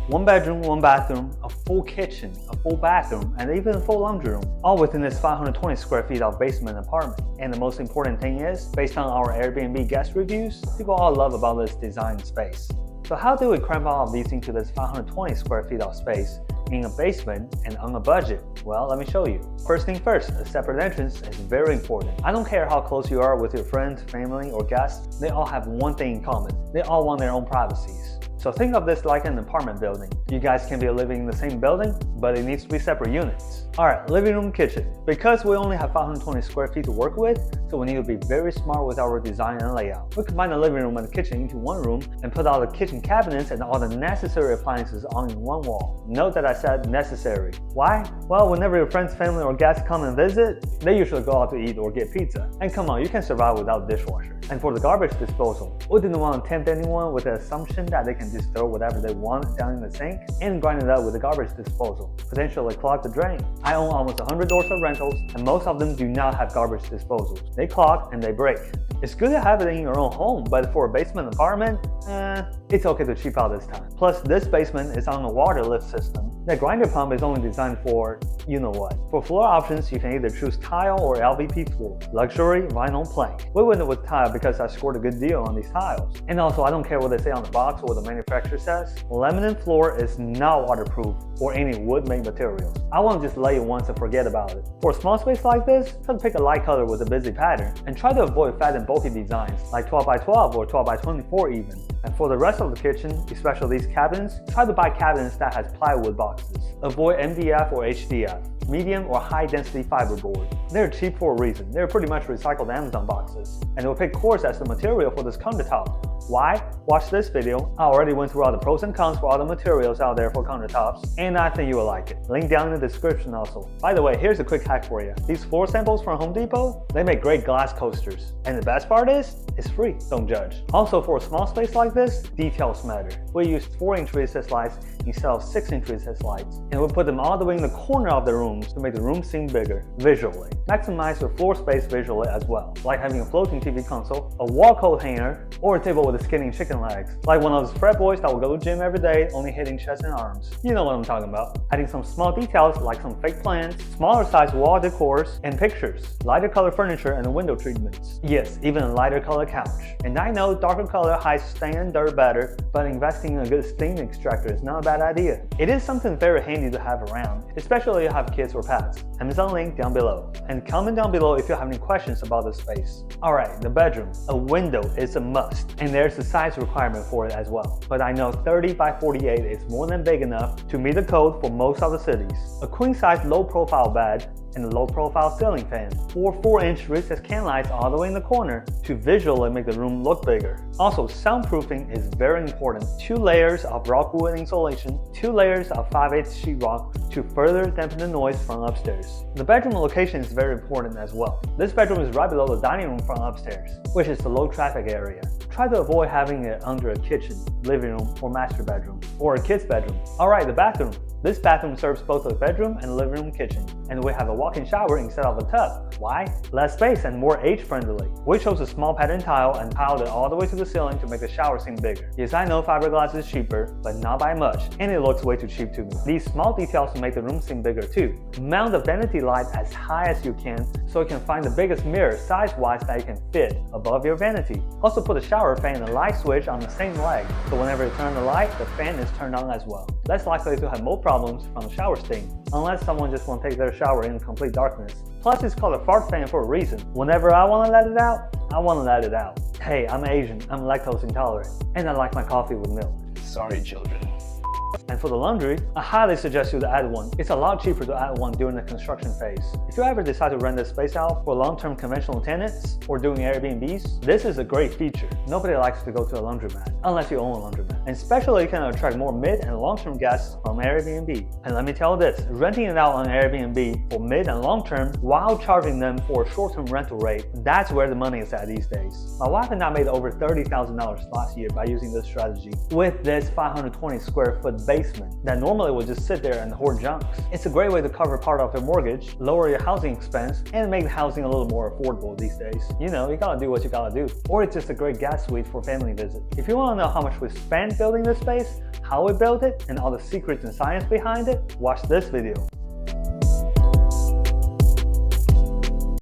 1 bedroom, 1 bathroom, a full kitchen, a full bathroom, and even a full laundry room, all within this 520 square feet of basement apartment. And the most important thing is, based on our Airbnb guest reviews, people all love about this design space. So how do we cram all of these into this 520 square feet of space in a basement and on a budget? Well, let me show you. First thing first, a separate entrance is very important. I don't care how close you are with your friends, family, or guests, they all have one thing in common. They all want their own privacies. So think of this like an apartment building. You guys can be living in the same building, but it needs to be separate units. Alright, living room, kitchen. Because we only have 520 square feet to work with, so we need to be very smart with our design and layout. We combine the living room and the kitchen into one room and put all the kitchen cabinets and all the necessary appliances on in one wall. Note that I said necessary. Why? Well, whenever your friends, family, or guests come and visit, they usually go out to eat or get pizza. And come on, you can survive without dishwasher. And for the garbage disposal, we didn't want to tempt anyone with the assumption that they can just throw whatever they want down in the sink and grind it up with the garbage disposal, potentially clog the drain. I own almost 100 doors of rentals, and most of them do not have garbage disposals. They clog and they break. It's good to have it in your own home, but for a basement apartment, it's okay to cheap out this time. Plus, this basement is on a water lift system. The grinder pump is only designed for you know what. For floor options, you can either choose tile or LVP floor, luxury, vinyl, plank. We went with tile because I scored a good deal on these tiles. And also, I don't care what they say on the box or what the manufacturer says. Laminate floor is not waterproof or any wood-made materials. I want to just lay it once and forget about it. For a small space like this, try to pick a light color with a busy pattern and try to avoid fat and bulky designs like 12x12 or 12x24 even. And for the rest of the kitchen, especially these cabinets, try to buy cabinets that has plywood boxes. Avoid MDF or HDF, medium or high density fiberboard. They're cheap for a reason. They're pretty much recycled Amazon boxes. And we'll pick quartz as the material for this countertop. Why? Watch this video. I already went through all the pros and cons for all the materials out there for countertops, and I think you will like it. Link down in the description also. By the way, here's a quick hack for you. These floor samples from Home Depot, they make great glass coasters. And the best part is, it's free, don't judge. Also, for a small space like this, details matter. We used 4-inch recessed lights instead of 6-inch recessed lights, and we put them all the way in the corner of the rooms to make the room seem bigger visually. Maximize your floor space visually as well, like having a floating TV console, a wall coat hanger, or a table with a skinny chicken legs, like one of those frat boys that will go to gym every day only hitting chest and arms. You know what I'm talking about. Adding some small details like some fake plants, smaller size wall decors, and pictures, lighter color furniture and window treatments. Yes, even a lighter color couch. And I know darker color hides stain and dirt better, but investing in a good steam extractor is not a bad idea. It is something very handy to have around, especially if you have kids or pets. Amazon link down below. And comment down below if you have any questions about this space. Alright, the bedroom. A window is a must, and there's a size requirement for it as well. But I know 30 by 48 is more than big enough to meet the code for most of the cities. A queen size low profile bed and a low profile ceiling fan, or 4-inch recessed can lights all the way in the corner to visually make the room look bigger. Also, soundproofing is very important. 2 layers of rock wood insulation, 2 layers of 5/8 sheetrock to further dampen the noise from upstairs. The bedroom location is very important as well. This bedroom is right below the dining room from upstairs, which is the low traffic area. Try to avoid having it under a kitchen, living room, or master bedroom, or a kid's bedroom. Alright, the bathroom. This bathroom serves both a bedroom and a living room kitchen, and we have a walk-in shower instead of a tub. Why? Less space and more age-friendly. We chose a small pattern tile and tiled it all the way to the ceiling to make the shower seem bigger. Yes, I know fiberglass is cheaper, but not by much, and it looks way too cheap to me. These small details make the room seem bigger too. Mount the vanity light as high as you can so you can find the biggest mirror size-wise that you can fit above your vanity. Also put a shower fan and a light switch on the same leg, so whenever you turn the light, the fan is turned on as well. Less likely to have mold problems from the shower steam, unless someone just won't take their shower in complete darkness. Plus, it's called a fart fan for a reason. Whenever I want to let it out, I want to let it out. Hey, I'm Asian, I'm lactose intolerant, and I like my coffee with milk. Sorry, children. And for the laundry, I highly suggest you to add one. It's a lot cheaper to add one during the construction phase. If you ever decide to rent this space out for long-term conventional tenants or doing Airbnbs, this is a great feature. Nobody likes to go to a laundromat unless you own a laundromat. And especially it can attract more mid and long-term guests from Airbnb. And let me tell you this, renting it out on Airbnb for mid and long-term while charging them for a short-term rental rate, that's where the money is at these days. My wife and I made over $30,000 last year by using this strategy with this 520 square foot basement that normally would just sit there and hoard junks. It's a great way to cover part of your mortgage, lower your housing expense, and make the housing a little more affordable these days. You know, you gotta do what you gotta do. Or it's just a great guest suite for family visit. If you wanna know how much we spent building this space, how we built it, and all the secrets and science behind it, watch this video.